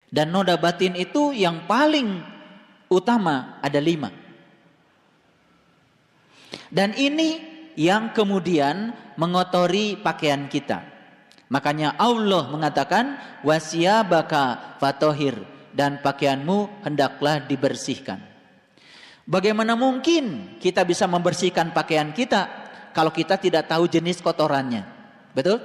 Dan noda batin itu yang paling utama ada 5. Dan ini yang kemudian mengotori pakaian kita. Makanya Allah mengatakan wasiyabaka fatohir, dan pakaianmu hendaklah dibersihkan. Bagaimana mungkin kita bisa membersihkan pakaian kita kalau kita tidak tahu jenis kotorannya? Betul?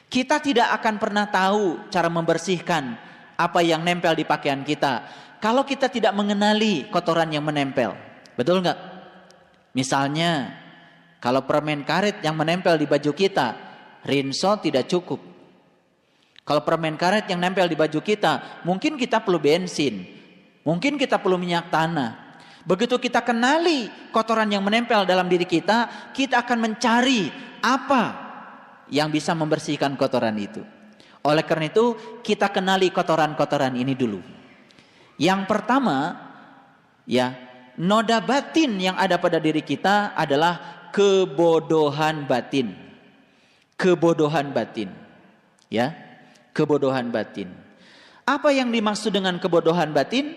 Kita tidak akan pernah tahu cara membersihkan apa yang nempel di pakaian kita kalau kita tidak mengenali kotoran yang menempel. Betul nggak? Misalnya kalau permen karet yang menempel di baju kita, rinso tidak cukup. Kalau permen karet yang nempel di baju kita, mungkin kita perlu bensin, mungkin kita perlu minyak tanah. Begitu kita kenali kotoran yang menempel dalam diri kita, kita akan mencari apa yang bisa membersihkan kotoran itu. Oleh karena itu, kita kenali kotoran-kotoran ini dulu. Yang pertama, ya, noda batin yang ada pada diri kita adalah kebodohan batin. Kebodohan batin. Ya, kebodohan batin. Apa yang dimaksud dengan kebodohan batin?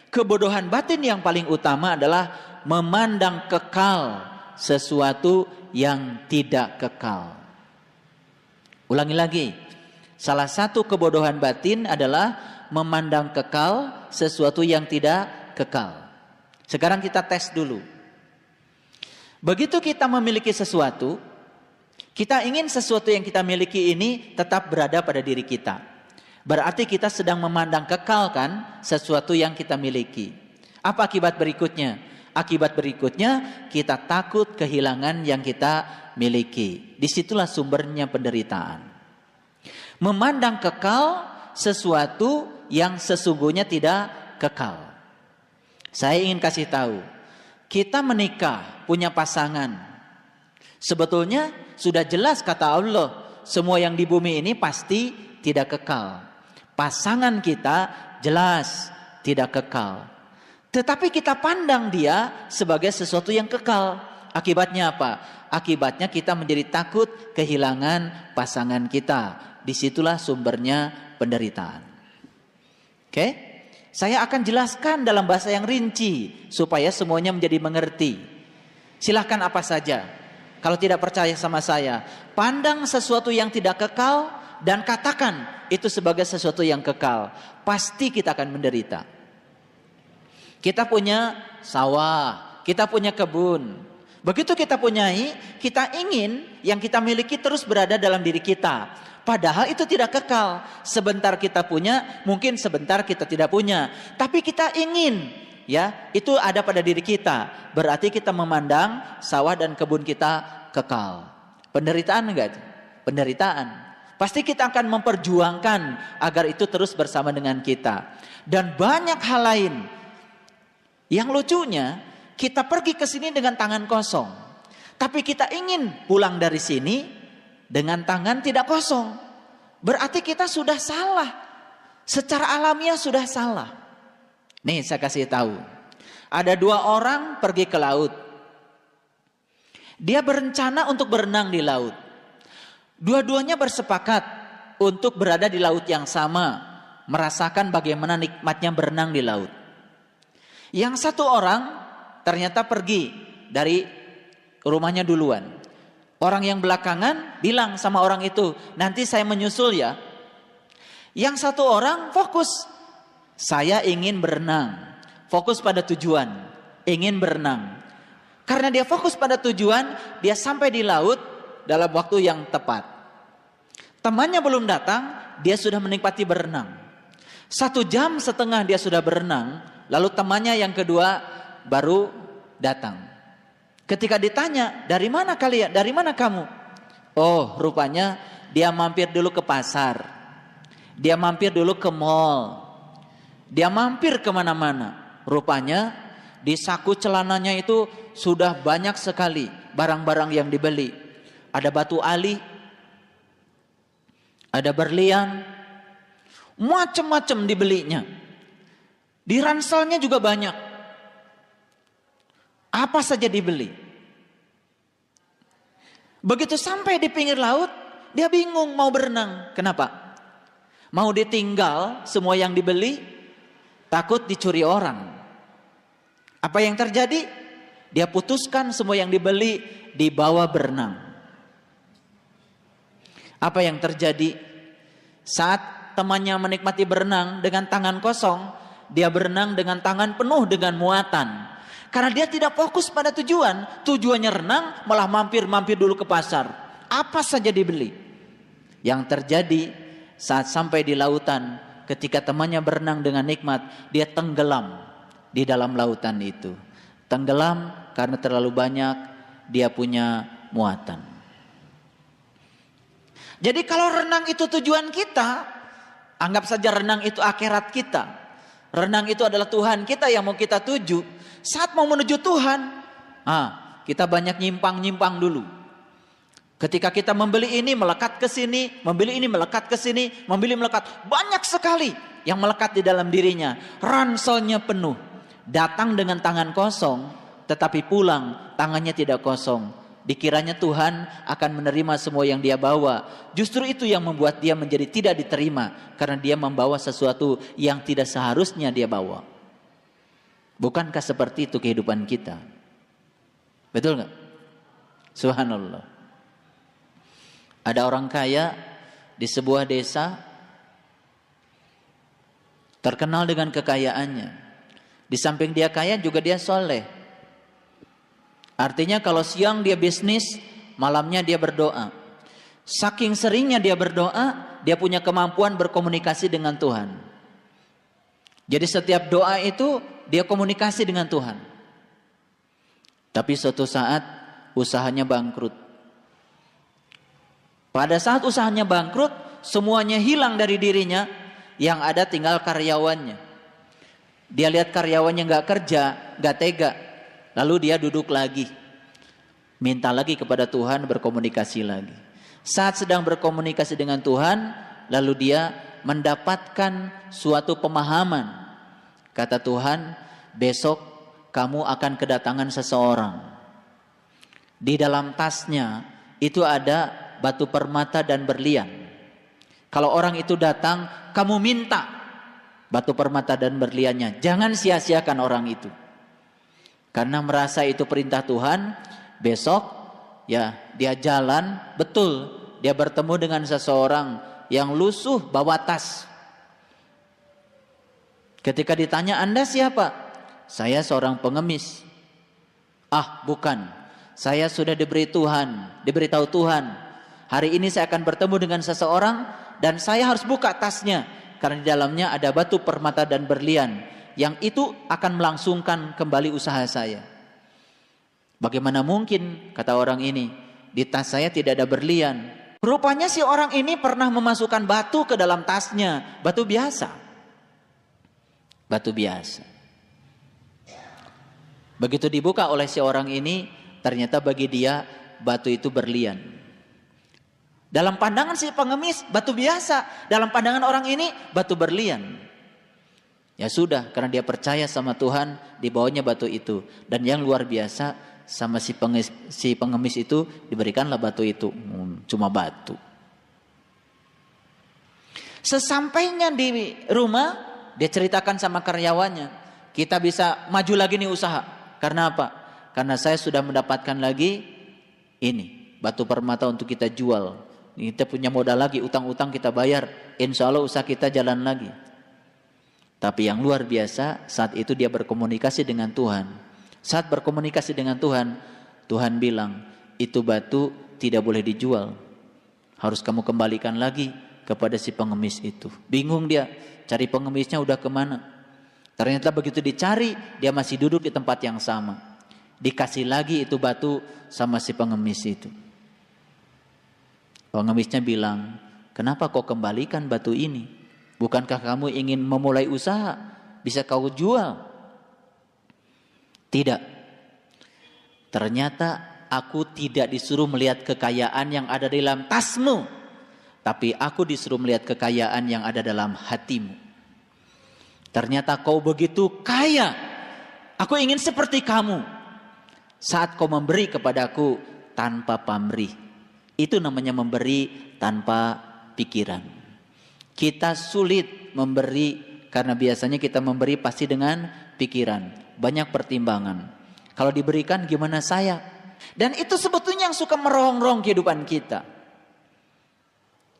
Kebodohan batin yang paling utama adalah memandang kekal sesuatu yang tidak kekal. Ulangi lagi. Salah satu kebodohan batin adalah memandang kekal sesuatu yang tidak kekal. Sekarang kita tes dulu. Begitu kita memiliki sesuatu, kita ingin sesuatu yang kita miliki ini tetap berada pada diri kita. Berarti kita sedang memandang kekal kan sesuatu yang kita miliki. Apa akibat berikutnya? Akibat berikutnya kita takut kehilangan yang kita miliki. Disitulah sumbernya penderitaan. Memandang kekal sesuatu yang sesungguhnya tidak kekal. Saya ingin kasih tahu, kita menikah, punya pasangan. Sebetulnya sudah jelas kata Allah, semua yang di bumi ini pasti tidak kekal. Pasangan kita jelas tidak kekal. Tetapi kita pandang dia sebagai sesuatu yang kekal. Akibatnya apa? Akibatnya kita menjadi takut kehilangan pasangan kita. Disitulah sumbernya penderitaan. Oke? Saya akan jelaskan dalam bahasa yang rinci supaya semuanya menjadi mengerti. Silahkan apa saja. Kalau tidak percaya sama saya, pandang sesuatu yang tidak kekal dan katakan itu sebagai sesuatu yang kekal. Pasti kita akan menderita. Kita punya sawah, kita punya kebun. Begitu kita punyai, kita ingin yang kita miliki terus berada dalam diri kita. Padahal itu tidak kekal. Sebentar kita punya, mungkin sebentar kita tidak punya. Tapi kita ingin, ya, itu ada pada diri kita. Berarti kita memandang sawah dan kebun kita kekal. Penderitaan enggak? Penderitaan. Pasti kita akan memperjuangkan agar itu terus bersama dengan kita. Dan banyak hal lain. Yang lucunya, kita pergi ke sini dengan tangan kosong. Tapi kita ingin pulang dari sini dengan tangan tidak kosong. Berarti kita sudah salah. Secara alamiah sudah salah. Nih saya kasih tahu. Ada 2 orang pergi ke laut. Dia berencana untuk berenang di laut. Dua-duanya bersepakat untuk berada di laut yang sama. Merasakan bagaimana nikmatnya berenang di laut. Yang satu orang ternyata pergi dari rumahnya duluan. Orang yang belakangan bilang sama orang itu, nanti saya menyusul ya. Yang satu orang fokus, saya ingin berenang. Fokus pada tujuan, ingin berenang. Karena dia fokus pada tujuan, dia sampai di laut dalam waktu yang tepat. Temannya belum datang, dia sudah menikmati berenang. 1,5 jam dia sudah berenang, lalu temannya yang kedua baru datang. Ketika ditanya, dari mana kalian? Dari mana kamu? Oh, rupanya dia mampir dulu ke pasar. Dia mampir dulu ke mall. Dia mampir kemana-mana. Rupanya di saku celananya itu sudah banyak sekali barang-barang yang dibeli. Ada batu ali, ada berlian, macam-macam dibelinya. Di ranselnya juga banyak. Apa saja dibeli. Begitu sampai di pinggir laut, dia bingung mau berenang. Kenapa? Mau ditinggal semua yang dibeli, takut dicuri orang. Apa yang terjadi? Dia putuskan semua yang dibeli dibawa berenang. Apa yang terjadi? Saat temannya menikmati berenang dengan tangan kosong, dia berenang dengan tangan penuh dengan muatan. Karena dia tidak fokus pada tujuan. Tujuannya renang, malah mampir dulu ke pasar. Apa saja dibeli. Yang terjadi saat sampai di lautan, ketika temannya berenang dengan nikmat, dia tenggelam di dalam lautan itu. Tenggelam karena terlalu banyak dia punya muatan. Jadi kalau renang itu tujuan kita, anggap saja renang itu akhirat kita. Renang itu adalah Tuhan kita yang mau kita tuju. Saat mau menuju Tuhan, kita banyak nyimpang dulu. Ketika kita membeli ini melekat ke sini, membeli ini melekat ke sini, membeli melekat. Banyak sekali yang melekat di dalam dirinya. Ranselnya penuh. Datang dengan tangan kosong, tetapi pulang tangannya tidak kosong. Dikiranya Tuhan akan menerima semua yang dia bawa. Justru itu yang membuat dia menjadi tidak diterima. Karena dia membawa sesuatu yang tidak seharusnya dia bawa. Bukankah seperti itu kehidupan kita? Betul gak? Subhanallah. Ada orang kaya di sebuah desa, terkenal dengan kekayaannya. Di samping dia kaya juga dia soleh. Artinya kalau siang dia bisnis, malamnya dia berdoa. Saking seringnya dia berdoa, dia punya kemampuan berkomunikasi dengan Tuhan. Jadi setiap doa itu dia komunikasi dengan Tuhan. Tapi suatu saat usahanya bangkrut. Pada saat usahanya bangkrut, semuanya hilang dari dirinya, yang ada tinggal karyawannya. Dia lihat karyawannya gak kerja, gak tega. Lalu dia duduk lagi, minta lagi kepada Tuhan, berkomunikasi lagi. Saat sedang berkomunikasi dengan Tuhan, lalu dia mendapatkan suatu pemahaman. Kata Tuhan, besok kamu akan kedatangan seseorang. Di dalam tasnya itu ada batu permata dan berlian. Kalau orang itu datang, kamu minta batu permata dan berliannya. Jangan sia-siakan orang itu. Karena merasa itu perintah Tuhan, besok ya dia jalan, betul dia bertemu dengan seseorang yang lusuh bawa tas. Ketika ditanya, Anda siapa? Saya seorang pengemis. Bukan. Saya sudah diberitahu Tuhan. Hari ini saya akan bertemu dengan seseorang dan saya harus buka tasnya. Karena di dalamnya ada batu permata dan berlian. Yang itu akan melangsungkan kembali usaha saya. Bagaimana mungkin, kata orang ini, di tas saya tidak ada berlian. Rupanya si orang ini pernah memasukkan batu ke dalam tasnya. Batu biasa. Batu biasa. Begitu dibuka oleh si orang ini, ternyata bagi dia batu itu berlian. Dalam pandangan si pengemis batu biasa, dalam pandangan orang ini batu berlian. Ya sudah, karena dia percaya sama Tuhan, dibawanya batu itu. Dan yang luar biasa, sama si pengemis itu diberikanlah batu itu. Cuma batu. Sesampainya di rumah, dia ceritakan sama karyawannya, kita bisa maju lagi nih usaha. Karena apa? Karena saya sudah mendapatkan lagi ini, batu permata untuk kita jual. Kita punya modal lagi, utang-utang kita bayar. Insya Allah usaha kita jalan lagi. Tapi yang luar biasa, saat itu dia berkomunikasi dengan Tuhan. Saat berkomunikasi dengan Tuhan, Tuhan bilang, itu batu tidak boleh dijual. Harus kamu kembalikan lagi kepada si pengemis itu. Bingung dia, cari pengemisnya udah kemana. Ternyata begitu dicari, dia masih duduk di tempat yang sama. Dikasih lagi itu batu sama si pengemis itu. Pengemisnya bilang, kenapa kau kembalikan batu ini? Bukankah kamu ingin memulai usaha? Bisa kau jual? Tidak. Ternyata aku tidak disuruh melihat kekayaan yang ada di dalam tasmu. Tapi aku disuruh melihat kekayaan yang ada dalam hatimu. Ternyata kau begitu kaya. Aku ingin seperti kamu. Saat kau memberi kepadaku tanpa pamrih. Itu namanya memberi tanpa pikiran. Kita sulit memberi karena biasanya kita memberi pasti dengan pikiran, banyak pertimbangan. Kalau diberikan gimana saya? Dan itu sebetulnya yang suka merongrong kehidupan kita.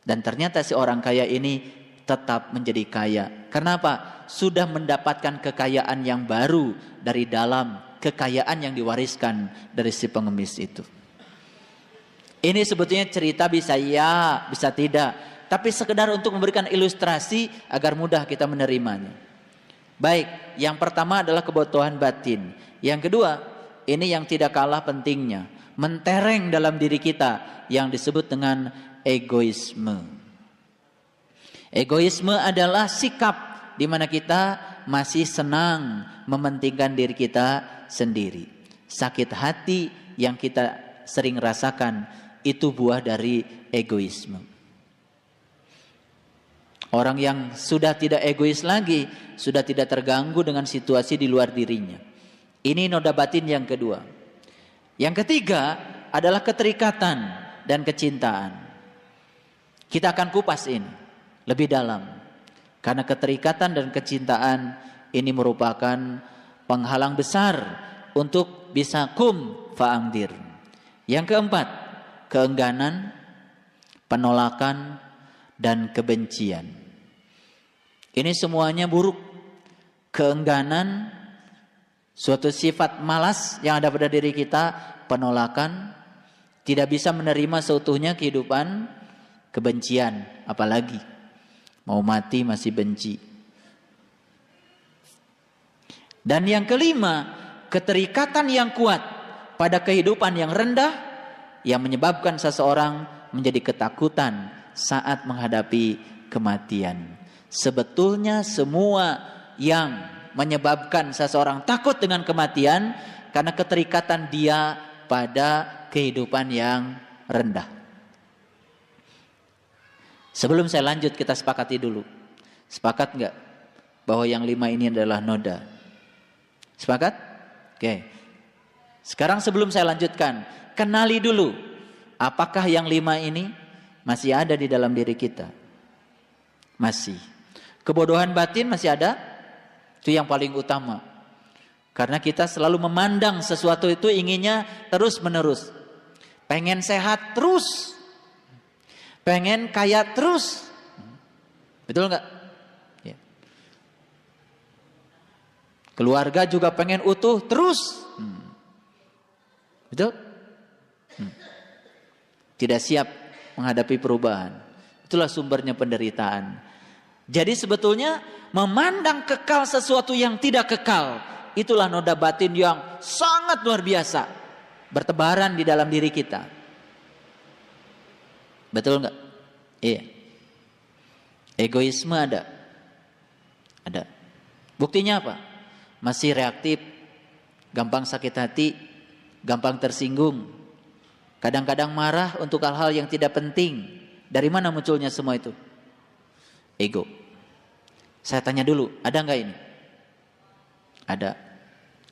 Dan ternyata si orang kaya ini tetap menjadi kaya. Karena apa? Sudah mendapatkan kekayaan yang baru dari dalam kekayaan yang diwariskan dari si pengemis itu. Ini sebetulnya cerita bisa ya, bisa tidak. Tapi sekedar untuk memberikan ilustrasi agar mudah kita menerimanya. Baik, yang pertama adalah kebutuhan batin. Yang kedua, ini yang tidak kalah pentingnya. Mentereng dalam diri kita yang disebut dengan egoisme. Egoisme adalah sikap di mana kita masih senang mementingkan diri kita sendiri. Sakit hati yang kita sering rasakan itu buah dari egoisme. Orang yang sudah tidak egois lagi, sudah tidak terganggu dengan situasi di luar dirinya. Ini noda batin yang kedua. Yang ketiga adalah keterikatan dan kecintaan. Kita akan kupas ini lebih dalam. Karena keterikatan dan kecintaan ini merupakan penghalang besar untuk bisa fa'angdir. Yang keempat, keengganan, penolakan, dan kebencian. Ini semuanya buruk. Keengganan, suatu sifat malas yang ada pada diri kita, penolakan, tidak bisa menerima seutuhnya kehidupan, kebencian, apalagi mau mati masih benci. Dan yang kelima, keterikatan yang kuat pada kehidupan yang rendah yang menyebabkan seseorang menjadi ketakutan saat menghadapi kematian. Sebetulnya semua yang menyebabkan seseorang takut dengan kematian karena keterikatan dia pada kehidupan yang rendah. Sebelum saya lanjut, kita sepakati dulu. Sepakat enggak bahwa yang 5 ini adalah noda? Sepakat? Oke. Sekarang sebelum saya lanjutkan, kenali dulu apakah yang 5 ini masih ada di dalam diri kita? Masih. Kebodohan batin masih ada? Itu yang paling utama. Karena kita selalu memandang sesuatu itu inginnya terus menerus. Pengen sehat terus. Pengen kaya terus. Betul enggak? Ya. Keluarga juga pengen utuh terus. Betul? Tidak siap menghadapi perubahan. Itulah sumbernya penderitaan. Jadi sebetulnya memandang kekal sesuatu yang tidak kekal, itulah noda batin yang sangat luar biasa bertebaran di dalam diri kita. Betul enggak? Iya. Egoisme ada. Ada. Buktinya apa? Masih reaktif, gampang sakit hati, gampang tersinggung, kadang-kadang marah untuk hal-hal yang tidak penting. Dari mana munculnya semua itu? Ego. Saya tanya dulu, ada enggak ini? Ada.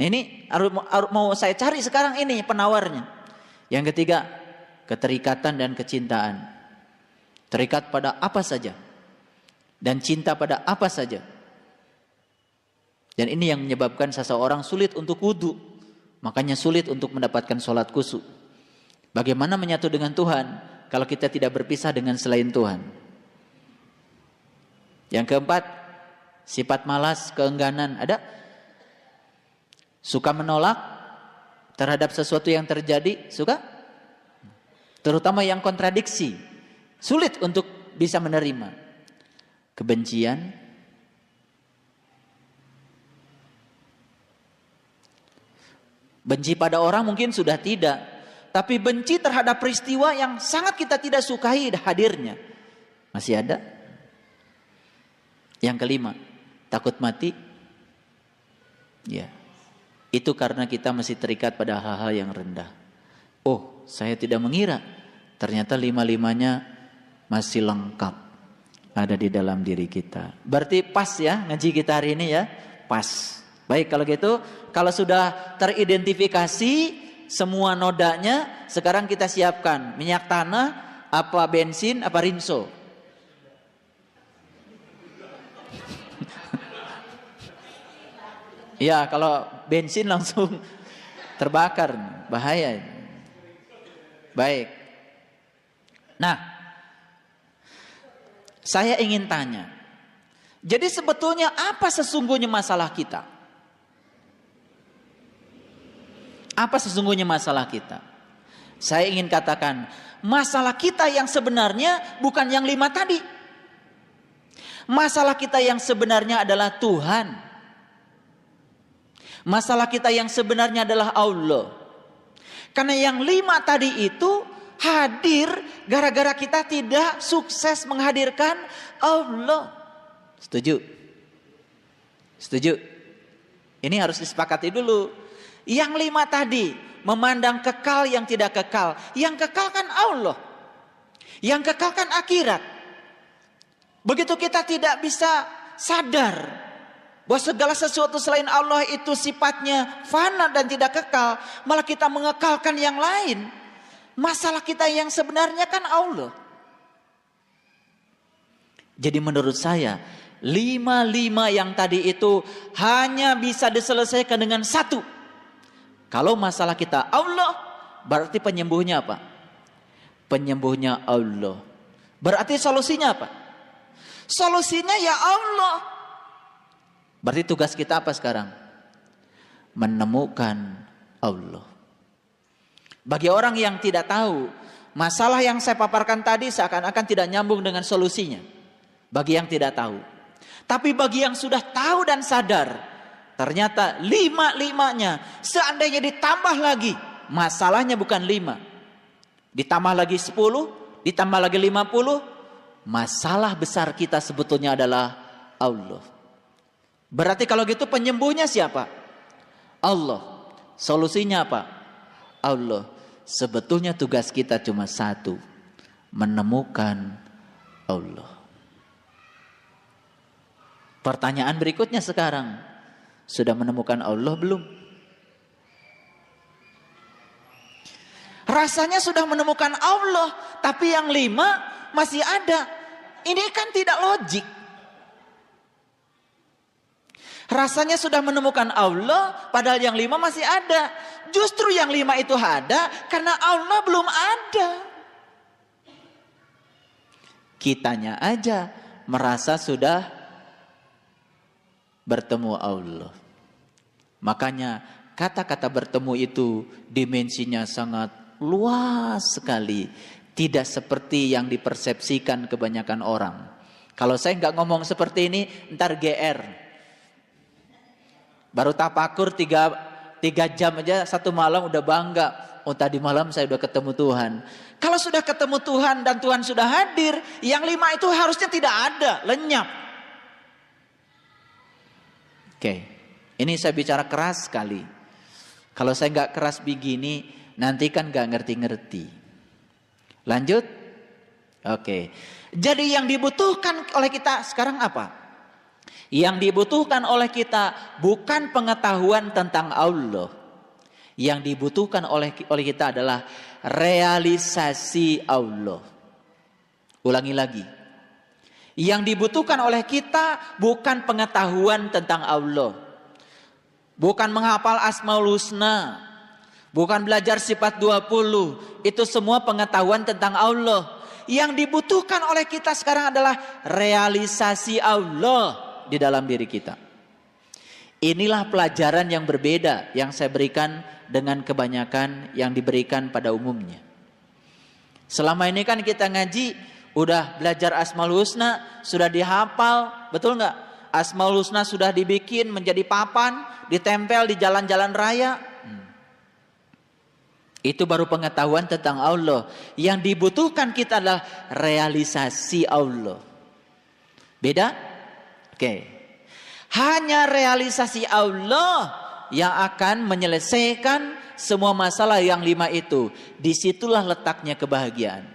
Ini mau saya cari sekarang ini penawarnya. Yang ketiga, keterikatan dan kecintaan. Terikat pada apa saja. Dan cinta pada apa saja. Dan ini yang menyebabkan seseorang sulit untuk wudu. Makanya sulit untuk mendapatkan sholat khusyuk. Bagaimana menyatu dengan Tuhan kalau kita tidak berpisah dengan selain Tuhan? Yang keempat, sifat malas, keengganan. Ada? Suka menolak terhadap sesuatu yang terjadi? Suka? Terutama yang kontradiksi. Sulit untuk bisa menerima. Kebencian. Benci pada orang mungkin sudah tidak. Tapi benci terhadap peristiwa yang sangat kita tidak sukai hadirnya. Masih ada? Yang kelima, takut mati. Ya. Itu karena kita masih terikat pada hal-hal yang rendah. Oh, saya tidak mengira. Ternyata 5-5-nya masih lengkap ada di dalam diri kita. Berarti pas ya ngaji kita hari ini ya. Pas. Baik kalau gitu, kalau sudah teridentifikasi semua nodanya, sekarang kita siapkan minyak tanah, apa bensin, apa rinso. Ya, kalau bensin langsung terbakar, bahaya. Baik. Nah, saya ingin tanya. Jadi sebetulnya apa sesungguhnya masalah kita? Apa sesungguhnya masalah kita? Saya ingin katakan, masalah kita yang sebenarnya bukan yang 5 tadi. Masalah kita yang sebenarnya adalah Tuhan. Masalah kita yang sebenarnya adalah Allah. Karena yang 5 tadi itu hadir gara-gara kita tidak sukses menghadirkan Allah. Setuju? Setuju? Ini harus disepakati dulu. Yang 5 tadi memandang kekal yang tidak kekal. Yang kekal kan Allah. Yang kekal kan akhirat. Begitu kita tidak bisa sadar bahwa segala sesuatu selain Allah itu sifatnya fana dan tidak kekal, malah kita mengekalkan yang lain. Masalah kita yang sebenarnya kan Allah. Jadi menurut saya 5 yang tadi itu hanya bisa diselesaikan dengan 1. Kalau masalah kita Allah, berarti penyembuhnya apa? Penyembuhnya Allah. Berarti solusinya apa? Solusinya ya Allah. Berarti tugas kita apa sekarang? Menemukan Allah. Bagi orang yang tidak tahu, masalah yang saya paparkan tadi seakan-akan tidak nyambung dengan solusinya. Bagi yang tidak tahu. Tapi bagi yang sudah tahu dan sadar, ternyata 5-5-nya seandainya ditambah lagi, masalahnya bukan 5. Ditambah lagi 10, ditambah lagi 50, masalah besar kita sebetulnya adalah Allah. Berarti kalau gitu penyembuhnya siapa? Allah. Solusinya apa? Allah. Sebetulnya tugas kita cuma 1, menemukan Allah. Pertanyaan berikutnya sekarang, sudah menemukan Allah belum? Rasanya sudah menemukan Allah, tapi yang 5 masih ada. Ini kan tidak logik. Rasanya sudah menemukan Allah, padahal yang 5 masih ada. Justru yang 5 itu ada karena Allah belum ada. Kitanya aja merasa sudah bertemu Allah. Makanya kata-kata bertemu itu dimensinya sangat luas sekali. Tidak seperti yang dipersepsikan kebanyakan orang. Kalau saya nggak ngomong seperti ini, ntar GR. Baru tapakur 3 jam aja, 1 malam udah bangga. Oh tadi malam saya udah ketemu Tuhan. Kalau sudah ketemu Tuhan dan Tuhan sudah hadir, yang 5 itu harusnya tidak ada, lenyap. Oke, ini saya bicara keras sekali. Kalau saya nggak keras begini, nanti kan nggak ngerti-ngerti. Lanjut. Oke, jadi yang dibutuhkan oleh kita sekarang apa? Yang dibutuhkan oleh kita bukan pengetahuan tentang Allah. Yang dibutuhkan oleh kita adalah realisasi Allah. Ulangi lagi. Yang dibutuhkan oleh kita bukan pengetahuan tentang Allah. Bukan menghafal Asmaul Husna. Bukan belajar sifat 20. Itu semua pengetahuan tentang Allah. Yang dibutuhkan oleh kita sekarang adalah realisasi Allah di dalam diri kita. Inilah pelajaran yang berbeda yang saya berikan dengan kebanyakan yang diberikan pada umumnya. Selama ini kan kita ngaji, udah belajar Asmaul Husna, sudah dihafal, betul nggak? Asmaul Husna sudah dibikin menjadi papan, ditempel di jalan-jalan raya. Itu baru pengetahuan tentang Allah. Yang dibutuhkan kita adalah realisasi Allah. Beda? Oke. Hanya realisasi Allah yang akan menyelesaikan semua masalah yang 5 itu. Disitulah letaknya kebahagiaan.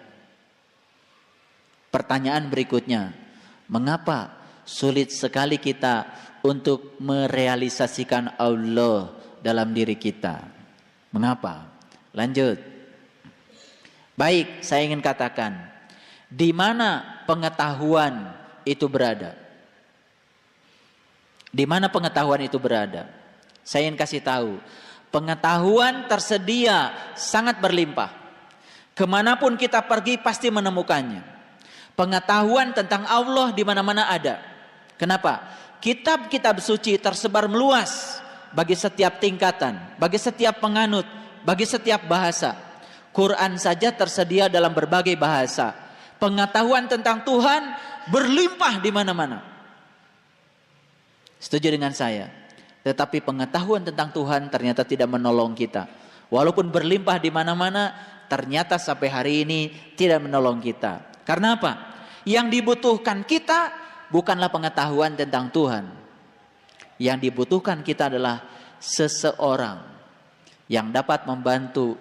Pertanyaan berikutnya, mengapa sulit sekali kita untuk merealisasikan Allah dalam diri kita? Mengapa? Lanjut. Baik, saya ingin katakan, di mana pengetahuan itu berada? Di mana pengetahuan itu berada? Saya ingin kasih tahu, pengetahuan tersedia sangat berlimpah. Kemanapun kita pergi pasti menemukannya. Pengetahuan tentang Allah di mana-mana ada. Kenapa? Kitab-kitab suci tersebar meluas bagi setiap tingkatan, bagi setiap penganut, bagi setiap bahasa. Quran saja tersedia dalam berbagai bahasa. Pengetahuan tentang Tuhan berlimpah di mana-mana. Setuju dengan saya? Tetapi pengetahuan tentang Tuhan ternyata tidak menolong kita. Walaupun berlimpah di mana-mana, ternyata sampai hari ini tidak menolong kita. Karena apa? Yang dibutuhkan kita bukanlah pengetahuan tentang Tuhan. Yang dibutuhkan kita adalah seseorang yang dapat membantu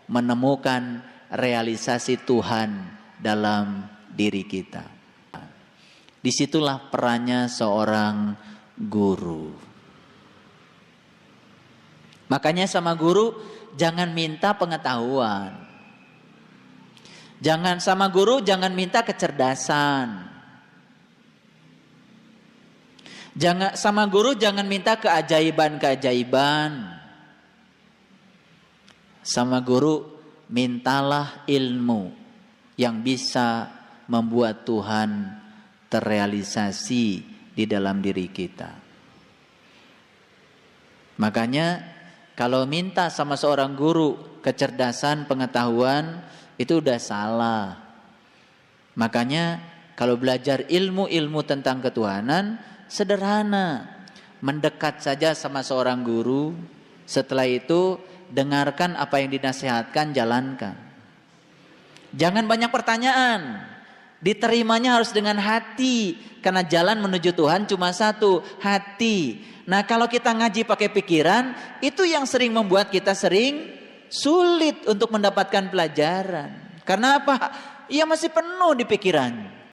menemukan realisasi Tuhan dalam diri kita. Disitulah perannya seorang guru. Makanya sama guru jangan minta pengetahuan. Sama guru jangan minta kecerdasan. Sama guru jangan minta keajaiban-keajaiban. Sama guru mintalah ilmu yang bisa membuat Tuhan terrealisasi di dalam diri kita. Makanya kalau minta sama seorang guru kecerdasan, pengetahuan, itu udah salah. Makanya kalau belajar ilmu-ilmu tentang ketuhanan, sederhana. Mendekat saja sama seorang guru. Setelah itu dengarkan apa yang dinasihatkan, jalankan. Jangan banyak pertanyaan. Diterimanya harus dengan hati. Karena jalan menuju Tuhan cuma satu, hati. Nah kalau kita ngaji pakai pikiran, itu yang sering membuat kita sering sulit untuk mendapatkan pelajaran. Karena apa? Ia masih penuh di pikiran.